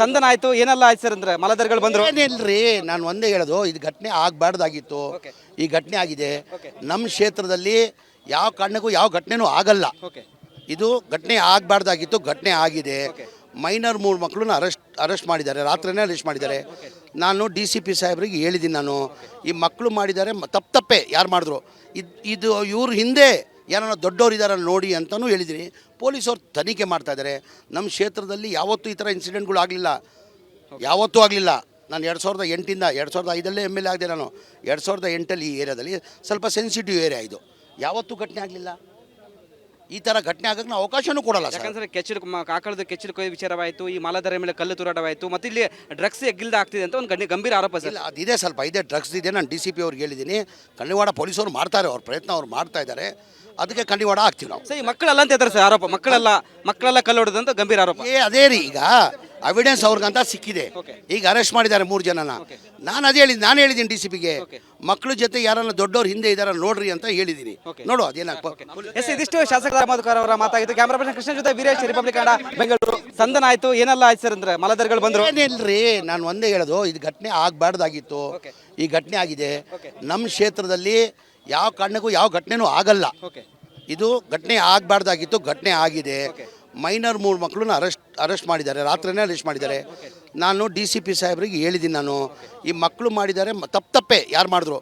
ಸಂದನ ಆಯ್ತು ಏನೆಲ್ಲ ಆಯ್ತು ಸರ್ ಅಂದ್ರೆ ಮಲದರ್ಗಳು ಬಂದ್ರು ಏನಿಲ್ರಿ, ನಾನು ಒಂದೇ ಹೇಳೋದು, ಇದು ಘಟನೆ ಆಗಬಾರ್ದಾಗಿತ್ತು. ಈ ಘಟನೆ ಆಗಿದೆ. ನಮ್ಮ ಕ್ಷೇತ್ರದಲ್ಲಿ ಯಾವ ಕಾರಣಕ್ಕೂ ಯಾವ ಘಟನೆನೂ ಆಗಲ್ಲ. ಇದು ಘಟನೆ ಆಗಬಾರ್ದಾಗಿತ್ತು, ಘಟನೆ ಆಗಿದೆ. ಮೈನರ್ 3 ಮಕ್ಕಳನ್ನ ಅರೆಸ್ಟ್ ಮಾಡಿದ್ದಾರೆ, ರಾತ್ರಿನೇ ಅರೆಸ್ಟ್ ಮಾಡಿದ್ದಾರೆ. ನಾನು DCP ಸಾಹೇಬ್ರಿಗೆ ಹೇಳಿದ್ದೀನಿ, ನಾನು ಈ ಮಕ್ಕಳು ಮಾಡಿದ್ದಾರೆ ತಪ್ಪೇ ಯಾರು ಮಾಡಿದ್ರು, ಇದು ಇವ್ರ ಹಿಂದೆ ಯಾರನ್ನ ದೊಡ್ಡವ್ರು ಇದ್ದಾರೆ ನೋಡಿ ಅಂತಲೂ ಹೇಳಿದ್ದೀನಿ. ಪೊಲೀಸವ್ರು ತನಿಖೆ ಮಾಡ್ತಾ ಇದ್ದಾರೆ. ನಮ್ಮ ಕ್ಷೇತ್ರದಲ್ಲಿ ಯಾವತ್ತೂ ಈ ಥರ ಇನ್ಸಿಡೆಂಟ್ಗಳು ಆಗಲಿಲ್ಲ, ಯಾವತ್ತೂ ಆಗಲಿಲ್ಲ. ನಾನು 2008ಇಂದ 2005 MLA ಆಗಿದೆ. ನಾನು 2008 ಈ ಏರಿಯಾದಲ್ಲಿ ಸ್ವಲ್ಪ ಸೆನ್ಸಿಟಿವ್ ಏರಿಯಾ ಇದು, ಯಾವತ್ತೂ ಘಟನೆ ಆಗಲಿಲ್ಲ. ಈ ಥರ ಘಟನೆ ಆಗಕ್ಕೆ ನಾವು ಅವಕಾಶನೂ ಕೊಡಲ್ಲ. ಯಾಕಂದ್ರೆ ಆಕಳದ ಕೆಚ್ಚಲು ಕೊಯ್ಯ ವಿಚಾರವಾಯಿತು, ಈ ಮಲದರ ಮೇಲೆ ಕಲ್ಲು ತೂರಾಟವಾಯಿತು, ಮತ್ತು ಇಲ್ಲಿ ಡ್ರಗ್ಸ್ ಎಗ್ಗಿಲ್ದ ಆಗ್ತಿದೆ ಅಂತ ಒಂದು ಗಂಭೀರ ಆರೋಪ ಸರ್. ಇಲ್ಲ, ಅದಿದೆ, ಸ್ವಲ್ಪ ಇದೆ, ಡ್ರಗ್ಸ್ ಇದೆ. ನಾನು DCP ಅವ್ರಿಗೆ ಹೇಳಿದ್ದೀನಿ. ಕಣ್ಣಿವಾಡ ಪೊಲೀಸರು ಮಾಡ್ತಾರೆ, ಅವ್ರ ಪ್ರಯತ್ನ ಅವ್ರು ಮಾಡ್ತಾ ಇದ್ದಾರೆ. ಅದಕ್ಕೆ ಕಣ್ಣಿವಾಡ ಆಗ್ತೀವಿ ನಾವು. ಸರ್, ಈ ಮಕ್ಕಳೆಲ್ಲ ಅಂತ ಹೇಳ್ತಾರೆ ಸರ್ ಆರೋಪ, ಮಕ್ಕಳೆಲ್ಲ ಕಲ್ಲು ಹೊಡೆದಂತ ಗಂಭೀರ ಆರೋಪ. ಅದೇ ರೀ, ಈಗ ಅವಿಡೆನ್ಸ್ ಅವ್ರಿಗಂತ ಸಿಕ್ಕಿದೆ. ಈಗ ಅರೆಸ್ಟ್ ಮಾಡಿದ್ದಾರೆ 3 ಜನನ. ನಾನು ಹೇಳಿದ್ದೀನಿ DCPಗೆ, ಮಕ್ಕಳ ಜೊತೆ ಯಾರನ್ನ ದೊಡ್ಡವ್ರು ಹಿಂದೆ ಇದಾರ ನೋಡ್ರಿ ಅಂತ ಹೇಳಿದ್ದೀನಿ. ನೋಡು ಅದೇನಾಗ್ತದೆ. ಇದಿಷ್ಟು ಶಾಸಕ ಮಧುಕರ್ ಅವರ ಮಾತಾಗಿತ್ತು. ಕ್ಯಾಮರಾ ಪರ್ಸನ್ ಕೃಷ್ಣ ಜೊತೆ ವೀರೇಶ್, ರಿಪಬ್ಲಿಕ್ ಕನ್ನಡ, ಬೆಂಗಳೂರು. ಸಂದನ ಆಯ್ತು ಏನೆಲ್ಲ ಆಯ್ತು ಸರ್ ಅಂದ್ರೆ ಮಲದರ್ಗಳು ಬಂದ್ರು ಏನಿಲ್ರಿ, ನಾನು ಒಂದೇ ಹೇಳೋದು, ಇದು ಘಟನೆ ಆಗಬಾರ್ದಾಗಿತ್ತು. ಈ ಘಟನೆ ಆಗಿದೆ. ನಮ್ಮ ಕ್ಷೇತ್ರದಲ್ಲಿ ಯಾವ ಕಾರಣಕ್ಕೂ ಯಾವ ಘಟನೆನೂ ಆಗಲ್ಲ. ಇದು ಘಟನೆ ಆಗಬಾರ್ದಾಗಿತ್ತು, ಘಟನೆ ಆಗಿದೆ. ಮೈನರ್ 3 ಮಕ್ಕಳನ್ನ ಅರೆಸ್ಟ್ ಮಾಡಿದ್ದಾರೆ, ರಾತ್ರಿನೇ ಅರೆಸ್ಟ್ ಮಾಡಿದ್ದಾರೆ. ನಾನು DCP ಸಾಹೇಬ್ರಿಗೆ ಹೇಳಿದ್ದೀನಿ, ನಾನು ಈ ಮಕ್ಕಳು ಮಾಡಿದ್ದಾರೆ ತಪ್ಪೇ ಯಾರು ಮಾಡಿದ್ರು,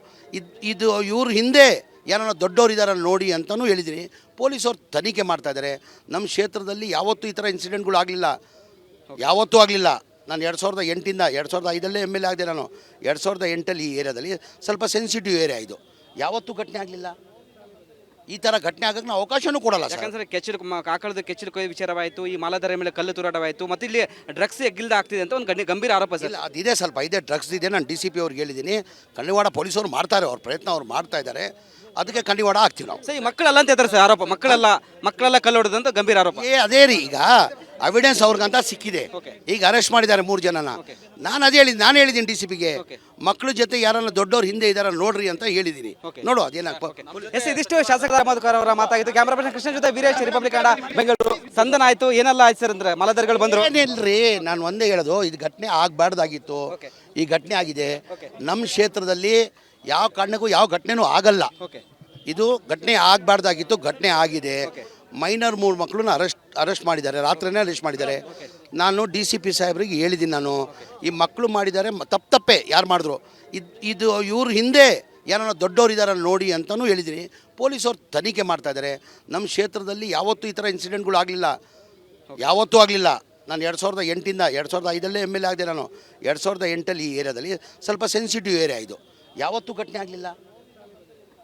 ಇದು ಇವ್ರ ಹಿಂದೆ ಯಾರನ್ನ ದೊಡ್ಡವ್ರು ಇದ್ದಾರೆ ನೋಡಿ ಅಂತಲೂ ಹೇಳಿದ್ದೀನಿ. ಪೊಲೀಸವ್ರು ತನಿಖೆ ಮಾಡ್ತಾ ಇದ್ದಾರೆ. ನಮ್ಮ ಕ್ಷೇತ್ರದಲ್ಲಿ ಯಾವತ್ತೂ ಈ ಥರ ಇನ್ಸಿಡೆಂಟ್ಗಳು ಆಗಲಿಲ್ಲ, ಯಾವತ್ತೂ ಆಗಲಿಲ್ಲ. ನಾನು 2008ಇಂದ 2005 MLA ಆಗಿದೆ. ನಾನು 2008 ಈ ಏರಿಯಾದಲ್ಲಿ ಸ್ವಲ್ಪ ಸೆನ್ಸಿಟಿವ್ ಏರಿಯಾ ಇದು, ಯಾವತ್ತೂ ಘಟನೆ ಆಗಲಿಲ್ಲ. ಈ ಥರ ಘಟನೆ ಆಗಕ್ಕೆ ನಾವು ಅವಕಾಶನೂ ಕೊಡಲ್ಲ. ಯಾಕಂದ್ರೆ ಆಕಳದ ಕೆಚ್ಚಲು ಕೊಯ್ಯ ವಿಚಾರವಾಯಿತು, ಈ ಮಲದರ ಮೇಲೆ ಕಲ್ಲು ತೂರಾಟವಾಯಿತು, ಮತ್ತು ಇಲ್ಲಿ ಡ್ರಗ್ಸ್ ಎಗ್ಗಿಲ್ದ ಆಗ್ತಿದೆ ಅಂತ ಒಂದು ಗಂಭೀರ ಆರೋಪ ಸರ್. ಇಲ್ಲ, ಅದಿದೆ, ಸ್ವಲ್ಪ ಇದೆ, ಡ್ರಗ್ಸ್ ಇದೆ. ನಾನು DCP ಅವ್ರಿಗೆ ಹೇಳಿದ್ದೀನಿ. ಕಣ್ಣಿವಾಡ ಪೊಲೀಸರು ಮಾಡ್ತಾರೆ, ಅವ್ರ ಪ್ರಯತ್ನ ಅವ್ರು ಮಾಡ್ತಾ ಇದ್ದಾರೆ. ಅದಕ್ಕೆ ಕಣ್ಣಿವಾಡ ಆಗ್ತೀವಿ ನಾವು. ಸರ್, ಈ ಮಕ್ಕಳೆಲ್ಲ ಅಂತ ಹೇಳ್ತಾರೆ ಸರ್ ಆರೋಪ, ಮಕ್ಕಳೆಲ್ಲ ಕಲ್ಲು ಹೊಡೆದಂತ ಗಂಭೀರ ಆರೋಪ. ಅದೇ ರೀ, ಈಗ ಅವಿಡೆನ್ಸ್ ಅವ್ರಿಗಂತ ಸಿಕ್ಕಿದೆ. ಈಗ ಅರೆಸ್ಟ್ ಮಾಡಿದ್ದಾರೆ 3 ಜನನ. ನಾನು ಹೇಳಿದ್ದೀನಿ DCPಗೆ, ಮಕ್ಕಳ ಜೊತೆ ಯಾರನ್ನ ದೊಡ್ಡವ್ರು ಹಿಂದೆ ಇದಾರ ನೋಡ್ರಿ ಅಂತ ಹೇಳಿದ್ದೀನಿ. ನೋಡು ಅದೇನಾಗ್ತದೆ. ಇದಿಷ್ಟು ಶಾಸಕ ಮಧುಕರ್ ಅವರ ಮಾತಾಗಿತ್ತು. ಕ್ಯಾಮರಾ ಪರ್ಸನ್ ಕೃಷ್ಣ ಜೊತೆ ವೀರೇಶ್, ರಿಪಬ್ಲಿಕ್ ಕನ್ನಡ, ಬೆಂಗಳೂರು. ಸಂದನ ಆಯ್ತು ಏನೆಲ್ಲ ಆಯ್ತು ಸರ್ ಅಂದ್ರೆ ಮಲದರ್ಗಳು ಬಂದ್ರು ಏನಿಲ್ರಿ, ನಾನು ಒಂದೇ ಹೇಳೋದು, ಇದು ಘಟನೆ ಆಗಬಾರ್ದಾಗಿತ್ತು. ಈ ಘಟನೆ ಆಗಿದೆ. ನಮ್ಮ ಕ್ಷೇತ್ರದಲ್ಲಿ ಯಾವ ಕಾರಣಕ್ಕೂ ಯಾವ ಘಟನೆನೂ ಆಗಲ್ಲ. ಇದು ಘಟನೆ ಆಗಬಾರ್ದಾಗಿತ್ತು, ಘಟನೆ ಆಗಿದೆ. ಮೈನರ್ 3 ಮಕ್ಕಳನ್ನ ಅರೆಸ್ಟ್ ಮಾಡಿದ್ದಾರೆ, ರಾತ್ರಿನೇ ಅರೆಸ್ಟ್ ಮಾಡಿದ್ದಾರೆ. ನಾನು DCP ಸಾಹೇಬ್ರಿಗೆ ಹೇಳಿದ್ದೀನಿ, ನಾನು ಈ ಮಕ್ಕಳು ಮಾಡಿದ್ದಾರೆ ತಪ್ಪೇ ಯಾರು ಮಾಡಿದ್ರು, ಇದು ಇವ್ರ ಹಿಂದೆ ಯಾರನ್ನ ದೊಡ್ಡವ್ರು ಇದ್ದಾರೆ ನೋಡಿ ಅಂತಲೂ ಹೇಳಿದ್ದೀನಿ. ಪೊಲೀಸವ್ರು ತನಿಖೆ ಮಾಡ್ತಾ ಇದ್ದಾರೆ. ನಮ್ಮ ಕ್ಷೇತ್ರದಲ್ಲಿ ಯಾವತ್ತೂ ಈ ಥರ ಇನ್ಸಿಡೆಂಟ್ಗಳು ಆಗಲಿಲ್ಲ, ಯಾವತ್ತೂ ಆಗಲಿಲ್ಲ. ನಾನು 2008ಇಂದ 2005 MLA ಆಗಿದೆ. ನಾನು 2008 ಈ ಏರಿಯಾದಲ್ಲಿ ಸ್ವಲ್ಪ ಸೆನ್ಸಿಟಿವ್ ಏರಿಯಾ ಇದು, ಯಾವತ್ತೂ ಘಟನೆ ಆಗಲಿಲ್ಲ.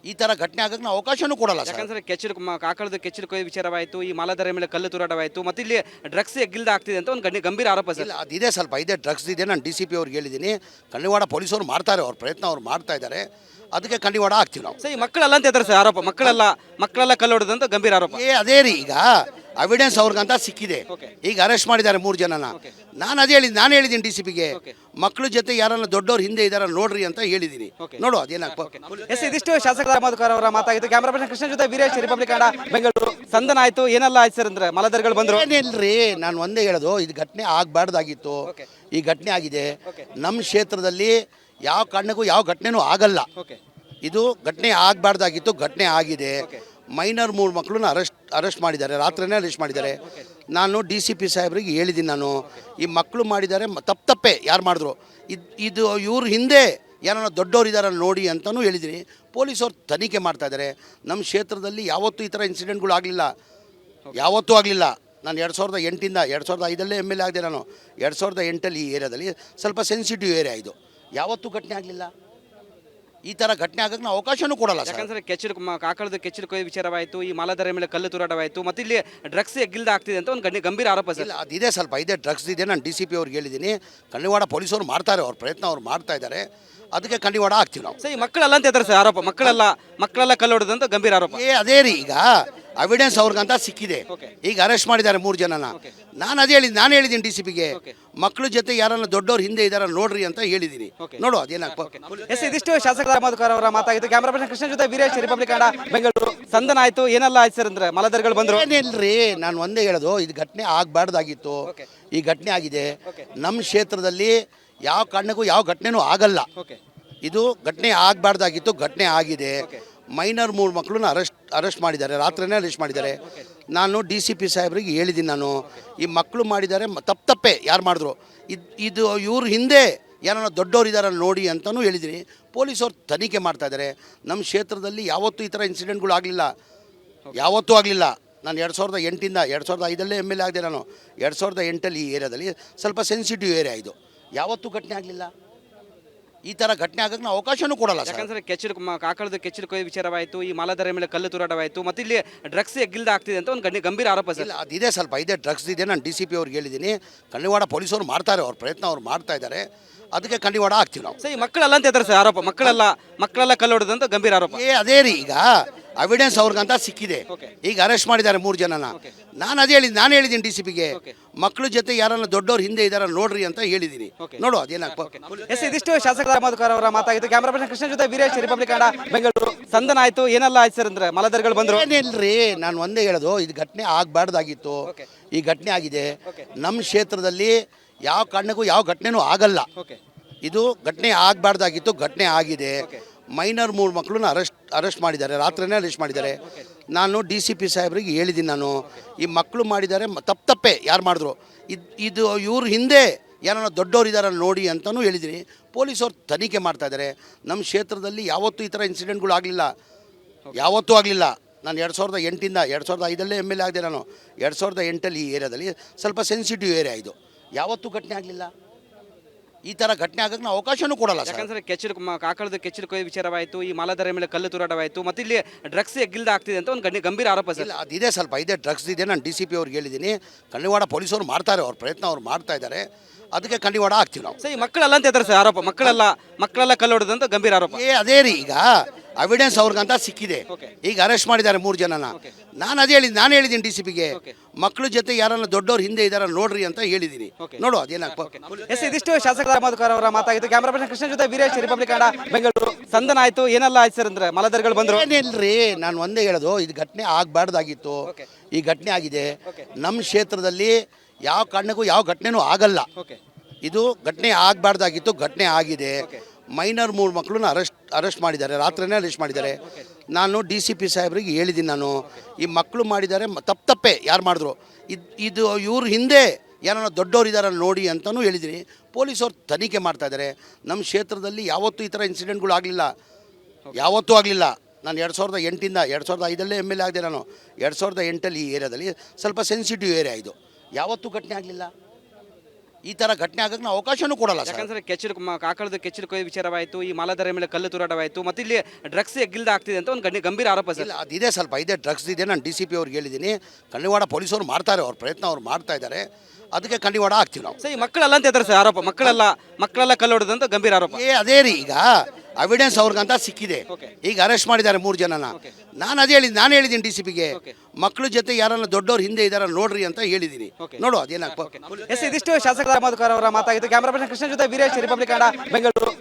ಈ ಥರ ಘಟನೆ ಆಗಕ್ಕೆ ನಾವು ಅವಕಾಶನೂ ಕೊಡಲ್ಲ. ಯಾಕಂದ್ರೆ ಆಕಳದ ಕೆಚ್ಚಲು ಕೊಯ್ಯ ವಿಚಾರವಾಯಿತು, ಈ ಮಲದರ ಮೇಲೆ ಕಲ್ಲು ತೂರಾಟವಾಯಿತು, ಮತ್ತು ಇಲ್ಲಿ ಡ್ರಗ್ಸ್ ಎಗ್ಗಿಲ್ದ ಆಗ್ತಿದೆ ಅಂತ ಒಂದು ಗಂಭೀರ ಆರೋಪ ಸರ್. ಇಲ್ಲ, ಅದಿದೆ, ಸ್ವಲ್ಪ ಇದೆ, ಡ್ರಗ್ಸ್ ಇದೆ. ನಾನು DCP ಅವ್ರಿಗೆ ಹೇಳಿದ್ದೀನಿ. ಕಣ್ಣಿವಾಡ ಪೊಲೀಸರು ಮಾಡ್ತಾರೆ, ಅವ್ರ ಪ್ರಯತ್ನ ಅವ್ರು ಮಾಡ್ತಾ ಇದ್ದಾರೆ. ಅದಕ್ಕೆ ಕಣ್ಣಿವಾಡ ಆಗ್ತೀವಿ ನಾವು. ಸರ್, ಈ ಮಕ್ಕಳೆಲ್ಲ ಅಂತ ಹೇಳ್ತಾರೆ ಸರ್ ಆರೋಪ, ಮಕ್ಕಳೆಲ್ಲ ಕಲ್ಲು ಹೊಡೆದಂತ ಗಂಭೀರ ಆರೋಪ. ಅದೇ ರೀ, ಈಗ ಅವಿಡೆನ್ಸ್ ಅವ್ರಿಗಂತ ಸಿಕ್ಕಿದೆ. ಈಗ ಅರೆಸ್ಟ್ ಮಾಡಿದ್ದಾರೆ 3 ಜನನ. ನಾನು ಹೇಳಿದ್ದೀನಿ DCPಗೆ, ಮಕ್ಕಳ ಜೊತೆ ಯಾರನ್ನ ದೊಡ್ಡವ್ರು ಹಿಂದೆ ಇದಾರ ನೋಡ್ರಿ ಅಂತ ಹೇಳಿದ್ದೀನಿ. ನೋಡು ಅದೇನಾಗ್ತದೆ. ಇದಿಷ್ಟು ಶಾಸಕ ಮಧುಕರ್ ಅವರ ಮಾತಾಗಿತ್ತು. ಕ್ಯಾಮರಾ ಪರ್ಸನ್ ಕೃಷ್ಣ ಜೊತೆ ವೀರೇಶ್, ರಿಪಬ್ಲಿಕ್ ಕನ್ನಡ, ಬೆಂಗಳೂರು. ಸಂದನ ಆಯ್ತು ಏನೆಲ್ಲ ಆಯ್ತು ಸರ್ ಅಂದ್ರೆ ಮಲದರ್ಗಳು ಬಂದ್ರು ಏನಿಲ್ರಿ, ನಾನು ಒಂದೇ ಹೇಳೋದು, ಇದು ಘಟನೆ ಆಗಬಾರ್ದಾಗಿತ್ತು. ಈ ಘಟನೆ ಆಗಿದೆ. ನಮ್ಮ ಕ್ಷೇತ್ರದಲ್ಲಿ ಯಾವ ಕಾರಣಕ್ಕೂ ಯಾವ ಘಟನೆನೂ ಆಗಲ್ಲ. ಇದು ಘಟನೆ ಆಗಬಾರ್ದಾಗಿತ್ತು, ಘಟನೆ ಆಗಿದೆ. ಮೈನರ್ 3 ಮಕ್ಕಳನ್ನ ಅರೆಸ್ಟ್ ಮಾಡಿದ್ದಾರೆ, ರಾತ್ರಿನೇ ಅರೆಸ್ಟ್ ಮಾಡಿದ್ದಾರೆ. ನಾನು DCP ಸಾಹೇಬ್ರಿಗೆ ಹೇಳಿದ್ದೀನಿ, ನಾನು ಈ ಮಕ್ಕಳು ಮಾಡಿದ್ದಾರೆ ತಪ್ಪೇ ಯಾರು ಮಾಡಿದ್ರು, ಇದು ಇವ್ರ ಹಿಂದೆ ಯಾರನ್ನ ದೊಡ್ಡವ್ರು ಇದ್ದಾರೆ ನೋಡಿ ಅಂತಲೂ ಹೇಳಿದ್ದೀನಿ. ಪೊಲೀಸವ್ರು ತನಿಖೆ ಮಾಡ್ತಾ ಇದ್ದಾರೆ. ನಮ್ಮ ಕ್ಷೇತ್ರದಲ್ಲಿ ಯಾವತ್ತೂ ಈ ಥರ ಇನ್ಸಿಡೆಂಟ್ಗಳು ಆಗಲಿಲ್ಲ, ಯಾವತ್ತೂ ಆಗಲಿಲ್ಲ. ನಾನು 2008ಇಂದ 2005 MLA ಆಗಿದೆ. ನಾನು 2008 ಈ ಏರಿಯಾದಲ್ಲಿ ಸ್ವಲ್ಪ ಸೆನ್ಸಿಟಿವ್ ಏರಿಯಾ ಇದು, ಯಾವತ್ತೂ ಘಟನೆ ಆಗಲಿಲ್ಲ. ಈ ಥರ ಘಟನೆ ಆಗಕ್ಕೆ ನಾವು ಅವಕಾಶನೂ ಕೊಡಲ್ಲ. ಯಾಕಂದ್ರೆ ಆಕಳದ ಕೆಚ್ಚಲು ಕೊಯ್ಯ ವಿಚಾರವಾಯಿತು, ಈ ಮಲದರ ಮೇಲೆ ಕಲ್ಲು ತೂರಾಟವಾಯಿತು, ಮತ್ತು ಇಲ್ಲಿ ಡ್ರಗ್ಸ್ ಎಗ್ಗಿಲ್ದ ಆಗ್ತಿದೆ ಅಂತ ಒಂದು ಗಂಭೀರ ಆರೋಪ ಸರ್. ಇಲ್ಲ, ಅದಿದೆ, ಸ್ವಲ್ಪ ಇದೆ, ಡ್ರಗ್ಸ್ ಇದೆ. ನಾನು DCP ಅವ್ರಿಗೆ ಹೇಳಿದ್ದೀನಿ. ಕಣ್ಣಿವಾಡ ಪೊಲೀಸರು ಮಾಡ್ತಾರೆ, ಅವ್ರ ಪ್ರಯತ್ನ ಅವ್ರು ಮಾಡ್ತಾ ಇದ್ದಾರೆ. ಅದಕ್ಕೆ ಕಣ್ಣಿವಾಡ ಆಗ್ತೀವಿ ನಾವು. ಸರ್, ಈ ಮಕ್ಕಳೆಲ್ಲ ಅಂತ ಹೇಳ್ತಾರೆ ಸರ್ ಆರೋಪ, ಮಕ್ಕಳೆಲ್ಲ ಕಲ್ಲು ಹೊಡೆದಂತ ಗಂಭೀರ ಆರೋಪ. ಅದೇ ರೀ, ಈಗ ಅವಿಡೆನ್ಸ್ ಅವ್ರಿಗಂತ ಸಿಕ್ಕಿದೆ. ಈಗ ಅರೆಸ್ಟ್ ಮಾಡಿದ್ದಾರೆ 3 ಜನನ. ನಾನು ಹೇಳಿದ್ದೀನಿ DCPಗೆ, ಮಕ್ಕಳ ಜೊತೆ ಯಾರನ್ನ ದೊಡ್ಡವ್ರು ಹಿಂದೆ ಇದಾರ ನೋಡ್ರಿ ಅಂತ ಹೇಳಿದ್ದೀನಿ. ನೋಡು ಎಸ್, ಇದಿಷ್ಟು ಶಾಸಕ ಮಧುಕರ್ ಅವರ ಮಾತಾಗಿತ್ತು. ಕ್ಯಾಮರಾ ಪರ್ಸನ್ ಕೃಷ್ಣ ಜೊತೆ ವೀರೇಶ್, ರಿಪಬ್ಲಿಕ್ ಕನ್ನಡ, ಬೆಂಗಳೂರು. ಸಂದನ ಆಯ್ತು, ಏನೆಲ್ಲ ಆಯ್ತು ಸರ್ ಅಂದ್ರೆ ಮಲದರ್ಗಳು ಬಂದ್ರು? ಏನಿಲ್ರಿ, ನಾನು ಒಂದೇ ಹೇಳೋದು, ಇದು ಘಟನೆ ಆಗಬಾರ್ದಾಗಿತ್ತು. ಈ ಘಟನೆ ಆಗಿದೆ. ನಮ್ಮ ಕ್ಷೇತ್ರದಲ್ಲಿ ಯಾವ ಕಾರಣಕ್ಕೂ ಯಾವ ಘಟನೆನೂ ಆಗಲ್ಲ. ಇದು ಘಟನೆ ಆಗಬಾರ್ದಾಗಿತ್ತು, ಘಟನೆ ಆಗಿದೆ. ಮೈನರ್ 3 ಮಕ್ಕಳನ್ನ ಅರೆಸ್ಟ್ ಮಾಡಿದ್ದಾರೆ, ರಾತ್ರಿನೇ ಅರೆಸ್ಟ್ ಮಾಡಿದ್ದಾರೆ. ನಾನು DCP ಸಾಹೇಬ್ರಿಗೆ ಹೇಳಿದ್ದೀನಿ, ನಾನು ಈ ಮಕ್ಕಳು ಮಾಡಿದ್ದಾರೆ ತಪ್ಪೇ ಯಾರು ಮಾಡಿದ್ರು, ಇದು ಇವ್ರ ಹಿಂದೆ ಯಾರನ್ನ ದೊಡ್ಡವ್ರು ಇದ್ದಾರೆ ನೋಡಿ ಅಂತಲೂ ಹೇಳಿದ್ದೀನಿ. ಪೊಲೀಸವ್ರು ತನಿಖೆ ಮಾಡ್ತಾ ಇದ್ದಾರೆ. ನಮ್ಮ ಕ್ಷೇತ್ರದಲ್ಲಿ ಯಾವತ್ತೂ ಈ ಥರ ಇನ್ಸಿಡೆಂಟ್ಗಳು ಆಗಲಿಲ್ಲ, ಯಾವತ್ತೂ ಆಗಲಿಲ್ಲ. ನಾನು 2008ಇಂದ 2005 MLA ಆಗಿದೆ. ನಾನು 2008 ಈ ಏರಿಯಾದಲ್ಲಿ ಸ್ವಲ್ಪ ಸೆನ್ಸಿಟಿವ್ ಏರಿಯಾ ಇದು, ಯಾವತ್ತೂ ಘಟನೆ ಆಗಲಿಲ್ಲ. ಈ ಥರ ಘಟನೆ ಆಗಕ್ಕೆ ನಾವು ಅವಕಾಶನೂ ಕೊಡಲ್ಲ. ಯಾಕಂದ್ರೆ ಆಕಳದ ಕೆಚ್ಚಲು ಕೊಯ್ಯ ವಿಚಾರವಾಯಿತು, ಈ ಮಾಲಾಧಾರ ಮೇಲೆ ಕಲ್ಲು ತೂರಾಟವಾಯಿತು, ಮತ್ತು ಇಲ್ಲಿ ಡ್ರಗ್ಸ್ ಎಗ್ಗಿಲ್ದ ಆಗ್ತಿದೆ ಅಂತ ಒಂದು ಗಂಭೀರ ಆರೋಪ ಸರ್. ಇಲ್ಲ, ಅದಿದೆ, ಸ್ವಲ್ಪ ಇದೆ, ಡ್ರಗ್ಸ್ ಇದೆ. ನಾನು DCP ಅವ್ರಿಗೆ ಹೇಳಿದ್ದೀನಿ. ಕಣ್ಣಿವಾಡ ಪೊಲೀಸರು ಮಾಡ್ತಾರೆ, ಅವ್ರ ಪ್ರಯತ್ನ ಅವ್ರು ಮಾಡ್ತಾ ಇದ್ದಾರೆ. ಅದಕ್ಕೆ ಕಣ್ಣಿವಾಡ ಆಗ್ತೀವಿ ನಾವು. ಸರ್, ಈ ಮಕ್ಕಳಲ್ಲ ಅಂತ ಹೇಳ್ತಾರೆ ಸರ್ ಆರೋಪ, ಮಕ್ಕಳೆಲ್ಲ ಕಲ್ಲು ಹೊಡೆದಂತ ಗಂಭೀರ ಆರೋಪ. ಅದೇ ರೀ, ಈಗ ಅವಿಡೆನ್ಸ್ ಅವ್ರಿಗಂತ ಸಿಕ್ಕಿದೆ. ಈಗ ಅರೆಸ್ಟ್ ಮಾಡಿದ್ದಾರೆ 3 ಜನನ. ನಾನು ಹೇಳಿದ್ದೀನಿ DCPಗೆ, ಮಕ್ಕಳ ಜೊತೆ ಯಾರನ್ನ ದೊಡ್ಡವ್ರು ಹಿಂದೆ ಇದಾರ ನೋಡ್ರಿ ಅಂತ ಹೇಳಿದ್ದೀನಿ. ನೋಡು ಎಸ್, ಇದಿಷ್ಟು ಶಾಸಕ ಮಧುಕರ್ ಅವರ ಮಾತಾಗಿತ್ತು. ಕ್ಯಾಮರಾ ಪರ್ಸನ್ ಕೃಷ್ಣ ಜೊತೆ ವೀರೇಶ್, ರಿಪಬ್ಲಿಕ್ ಕನ್ನಡ, ಬೆಂಗಳೂರು. ಸಂದನ ಆಯ್ತು, ಏನೆಲ್ಲ ಆಯ್ತು ಸರ್ ಅಂದ್ರೆ ಮಲದರ್ಗಳು ಬಂದ್ರು? ಏನಿಲ್ರಿ, ನಾನು ಒಂದೇ ಹೇಳೋದು, ಇದು ಘಟನೆ ಆಗಬಾರ್ದಾಗಿತ್ತು. ಈ ಘಟನೆ ಆಗಿದೆ. ನಮ್ಮ ಕ್ಷೇತ್ರದಲ್ಲಿ ಯಾವ ಕಾರಣಕ್ಕೂ ಯಾವ ಘಟನೆನೂ ಆಗಲ್ಲ. ಇದು ಘಟನೆ ಆಗಬಾರ್ದಾಗಿತ್ತು, ಘಟನೆ ಆಗಿದೆ. ಮೈನರ್ 3 ಮಕ್ಕಳನ್ನ ಅರೆಸ್ಟ್ ಮಾಡಿದ್ದಾರೆ, ರಾತ್ರಿನೇ ಅರೆಸ್ಟ್ ಮಾಡಿದ್ದಾರೆ. ನಾನು DCP ಸಾಹೇಬ್ರಿಗೆ ಹೇಳಿದ್ದೀನಿ, ನಾನು ಈ ಮಕ್ಕಳು ಮಾಡಿದ್ದಾರೆ ತಪ್ಪೇ ಯಾರು ಮಾಡಿದ್ರು, ಇದು ಇವ್ರ ಹಿಂದೆ ಯಾರನ್ನ ದೊಡ್ಡವ್ರು ಇದ್ದಾರೆ ನೋಡಿ ಅಂತಲೂ ಹೇಳಿದ್ದೀನಿ. ಪೊಲೀಸವ್ರು ತನಿಖೆ ಮಾಡ್ತಾ ಇದ್ದಾರೆ. ನಮ್ಮ ಕ್ಷೇತ್ರದಲ್ಲಿ ಯಾವತ್ತೂ ಈ ಥರ ಇನ್ಸಿಡೆಂಟ್ಗಳು ಆಗಲಿಲ್ಲ, ಯಾವತ್ತೂ ಆಗಲಿಲ್ಲ. ನಾನು 2008ಇಂದ 2005 MLA ಆಗಿದೆ. ನಾನು 2008 ಈ ಏರಿಯಾದಲ್ಲಿ ಸ್ವಲ್ಪ ಸೆನ್ಸಿಟಿವ್ ಏರಿಯಾ ಇದು, ಯಾವತ್ತೂ ಘಟನೆ ಆಗಲಿಲ್ಲ. ಈ ಥರ ಘಟನೆ ಆಗಕ್ಕೆ ನಾವು ಅವಕಾಶನೂ ಕೊಡಲ್ಲ. ಯಾಕಂದ್ರೆ ಆಕಳದ ಕೆಚ್ಚಲು ಕೊಯ್ಯ ವಿಚಾರವಾಯಿತು, ಈ ಮಾಲಾಧಾರ ಮೇಲೆ ಕಲ್ಲು ತೂರಾಟವಾಯಿತು, ಮತ್ತು ಇಲ್ಲಿ ಡ್ರಗ್ಸ್ ಎಗ್ಗಿಲ್ದ ಆಗ್ತಿದೆ ಅಂತ ಒಂದು ಗಂಭೀರ ಆರೋಪ ಸರ್. ಇಲ್ಲ, ಅದಿದೆ, ಸ್ವಲ್ಪ ಇದೆ, ಡ್ರಗ್ಸ್ ಇದೆ. ನಾನು DCP ಅವ್ರಿಗೆ ಹೇಳಿದ್ದೀನಿ. ಕಣ್ಣಿವಾಡ ಪೊಲೀಸರು ಮಾಡ್ತಾರೆ, ಅವ್ರ ಪ್ರಯತ್ನ ಅವ್ರು ಮಾಡ್ತಾ ಇದ್ದಾರೆ. ಅದಕ್ಕೆ ಕಣ್ಣಿವಾಡ ಆಗ್ತೀವಿ ನಾವು. ಸರ್, ಈ ಮಕ್ಕಳಲ್ಲ ಅಂತ ಹೇಳ್ತಾರೆ ಸರ್ ಆರೋಪ, ಮಕ್ಕಳೆಲ್ಲ ಕಲ್ಲು ಹೊಡೆದಂತ ಗಂಭೀರ ಆರೋಪ. ಅದೇ ರೀ, ಈಗ ಅವಿಡೆನ್ಸ್ ಅವ್ರಿಗಂತ ಸಿಕ್ಕಿದೆ. ಈಗ ಅರೆಸ್ಟ್ ಮಾಡಿದ್ದಾರೆ 3 ಜನನ. ನಾನು ಹೇಳಿದ್ದೀನಿ DCPಗೆ, ಮಕ್ಕಳ ಜೊತೆ ಯಾರನ್ನ ದೊಡ್ಡವ್ರು ಹಿಂದೆ ಇದಾರ ನೋಡ್ರಿ ಅಂತ ಹೇಳಿದ್ದೀನಿ. ನೋಡು ಎಸ್, ಇದಿಷ್ಟು ಶಾಸಕ ಮಧುಕರ್ ಅವರ ಮಾತಾಗಿತ್ತು. ಕ್ಯಾಮರಾ ಪರ್ಸನ್ ಕೃಷ್ಣ ಜೊತೆ ವೀರೇಶ್, ರಿಪಬ್ಲಿಕ್ ಕನ್ನಡ, ಬೆಂಗಳೂರು. ಸಂದನ ಆಯ್ತು, ಏನೆಲ್ಲ ಆಯ್ತು ಸರ್ ಅಂದ್ರೆ ಮಲದರ್ಗಳು ಬಂದ್ರು? ಏನಿಲ್ರಿ, ನಾನು ಒಂದೇ ಹೇಳೋದು, ಇದು ಘಟನೆ ಆಗಬಾರ್ದಾಗಿತ್ತು. ಈ ಘಟನೆ ಆಗಿದೆ. ನಮ್ಮ ಕ್ಷೇತ್ರದಲ್ಲಿ ಯಾವ ಕಾರಣಕ್ಕೂ ಯಾವ ಘಟನೆನೂ ಆಗಲ್ಲ. ಇದು ಘಟನೆ ಆಗಬಾರ್ದಾಗಿತ್ತು, ಘಟನೆ ಆಗಿದೆ. ಮೈನರ್ 3 ಮಕ್ಕಳನ್ನ ಅರೆಸ್ಟ್ ಮಾಡಿದ್ದಾರೆ, ರಾತ್ರಿನೇ ಅರೆಸ್ಟ್ ಮಾಡಿದ್ದಾರೆ. ನಾನು DCP ಸಾಹೇಬ್ರಿಗೆ ಹೇಳಿದ್ದೀನಿ, ನಾನು ಈ ಮಕ್ಕಳು ಮಾಡಿದ್ದಾರೆ ತಪ್ಪೇ ಯಾರು ಮಾಡಿದ್ರು, ಇದು ಇವ್ರ ಹಿಂದೆ ಯಾರನ್ನ ದೊಡ್ಡವ್ರು ಇದ್ದಾರೆ ನೋಡಿ ಅಂತಲೂ ಹೇಳಿದ್ದೀನಿ. ಪೊಲೀಸವ್ರು ತನಿಖೆ ಮಾಡ್ತಾ ಇದ್ದಾರೆ. ನಮ್ಮ ಕ್ಷೇತ್ರದಲ್ಲಿ ಯಾವತ್ತೂ ಈ ಥರ ಇನ್ಸಿಡೆಂಟ್ಗಳು ಆಗಲಿಲ್ಲ, ಯಾವತ್ತೂ ಆಗಲಿಲ್ಲ. ನಾನು 2008ಇಂದ 2005 MLA ಆಗಿದೆ. ನಾನು 2008 ಈ ಏರಿಯಾದಲ್ಲಿ ಸ್ವಲ್ಪ ಸೆನ್ಸಿಟಿವ್ ಏರಿಯಾ ಇದು, ಯಾವತ್ತೂ ಘಟನೆ ಆಗಲಿಲ್ಲ. ಈ ಥರ ಘಟನೆ ಆಗಕ್ಕೆ ನಾವು ಅವಕಾಶನೂ ಕೊಡಲ್ಲ. ಯಾಕಂದ್ರೆ ಆಕಳದ ಕೆಚ್ಚಲು ಕೊಯ್ಯ ವಿಚಾರವಾಯಿತು, ಈ ಮಾಲಾಧಾರ ಮೇಲೆ ಕಲ್ಲು ತೂರಾಟವಾಯಿತು, ಮತ್ತು ಇಲ್ಲಿ ಡ್ರಗ್ಸ್ ಎಗ್ಗಿಲ್ದ ಆಗ್ತಿದೆ ಅಂತ ಒಂದು ಗಂಭೀರ ಆರೋಪ ಸರ್. ಇಲ್ಲ, ಅದಿದೆ, ಸ್ವಲ್ಪ ಇದೆ, ಡ್ರಗ್ಸ್ ಇದೆ. ನಾನು DCP ಅವ್ರಿಗೆ ಹೇಳಿದ್ದೀನಿ. ಕಣ್ಣಿವಾಡ ಪೊಲೀಸರು ಮಾಡ್ತಾರೆ, ಅವ್ರ ಪ್ರಯತ್ನ ಅವ್ರು ಮಾಡ್ತಾ ಇದ್ದಾರೆ. ಅದಕ್ಕೆ ಕಣ್ಣಿವಾಡ ಆಗ್ತೀವಿ ನಾವು. ಸರ್, ಈ ಮಕ್ಕಳಲ್ಲ ಅಂತ ಹೇಳ್ತಾರೆ ಸರ್ ಆರೋಪ, ಮಕ್ಕಳೆಲ್ಲ ಕಲ್ಲು ಹೊಡೆದಂತ ಗಂಭೀರ ಆರೋಪ. ಅದೇ ರೀ, ಈಗ ಅವಿಡೆನ್ಸ್ ಅವ್ರಿಗಂತ ಸಿಕ್ಕಿದೆ. ಈಗ ಅರೆಸ್ಟ್ ಮಾಡಿದ್ದಾರೆ 3 ಜನನ. ನಾನು ಹೇಳಿದ್ದೀನಿ DCPಗೆ, ಮಕ್ಕಳ ಜೊತೆ ಯಾರನ್ನ ದೊಡ್ಡವ್ರು ಹಿಂದೆ ಇದಾರ ನೋಡ್ರಿ ಅಂತ ಹೇಳಿದ್ದೀನಿ. ನೋಡು ಎಸ್, ಇದಿಷ್ಟು ಶಾಸಕ ಮಧುಕರ್ ಅವರ ಮಾತಾಗಿತ್ತು. ಕ್ಯಾಮರಾ ಪರ್ಸನ್ ಕೃಷ್ಣ ಜೊತೆ ವೀರೇಶ್, ರಿಪಬ್ಲಿಕ್ ಕನ್ನಡ, ಬೆಂಗಳೂರು.